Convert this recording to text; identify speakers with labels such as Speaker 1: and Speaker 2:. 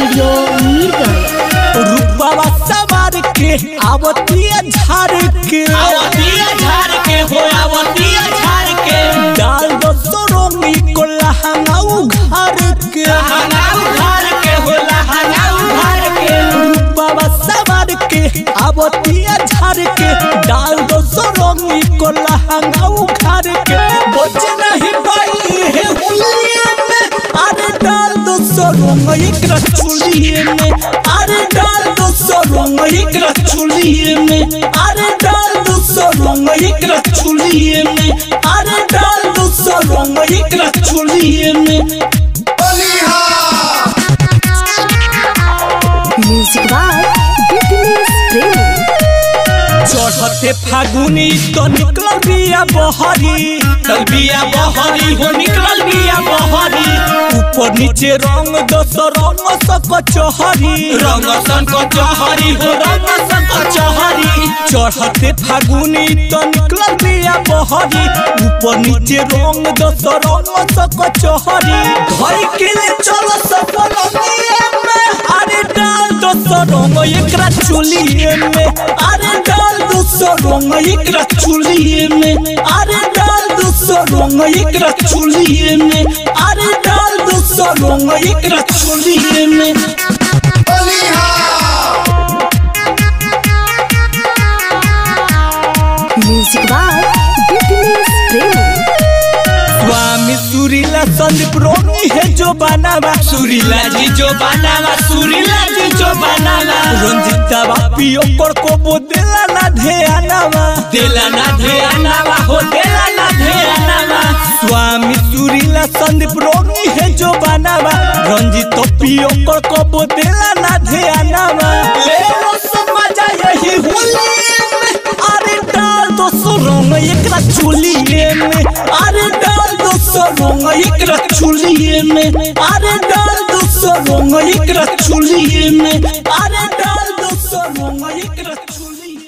Speaker 1: Studio Mirganj.
Speaker 2: रूपावा सवार के आवतिया झाड़ के
Speaker 3: हो आवतिया झाड़ के
Speaker 2: डाल दो सोरोंगी को लहंगाऊ घर के रूपावा सवार के आवतिया झाड़ के डाल दो सोरोंगी को लहंगाऊ घर के बचे नहीं पाई है हुलिये में अरे डाल दो सोरोंगी एकरा चुलिये में अरे डाल दो सोरोंगी एकरा चुलिये में अरे डाल दो सोरोंगी एकरा चुलिये में अरे डाल दो सोरोंगी एकरा चुलिये में।
Speaker 1: म्यूजिक बाय बिजनेस प्रेमी।
Speaker 2: चढ़ते फागुनी तो निकल बिया बहरी
Speaker 3: हो निकल बिया बहरी
Speaker 2: ऊपर नीचे रंग दस रंग सब चहरी
Speaker 3: रंग सन को चहरी हो रंग सन को चहरी
Speaker 2: चढ़ते फागुनी तो निकल बिया बहरी ऊपर नीचे रंग दस रंग सब चहरी घर के लिए चलो सब रंगिए में अरे डाल दस रंग एकरा चुलिये में अरे डाल दस रंग एकरा चुलिये में अरे डाल दस रंग एकरा चुलिये में अरे डाल दस रंग एकरा चुलिये में।
Speaker 1: म्यूजिक बाय बिजनेस प्रेमी।
Speaker 2: स्वामी सुरीला संदीप रोनी है जो बनावा
Speaker 3: सुरीला जी जो बनावा
Speaker 2: रंजीता बापियो कर को बोदेला ना ध्यानवा
Speaker 3: हो देला ना ध्यानवा
Speaker 2: स्वामी सुरीला संदीप रोनी है जो बनावा रंजीत पियो कर को बोदेला ना ध्यानवा ले लो समझ यही होलिये में अरे डाल दो सोरंग एकरा चुलिये में अरे डाल दो सोरंग एकरा चुलिये में अरे डाल दो सोरंग एकरा चुलिये में अरे डाल दो सोरंग एकरा चुलिये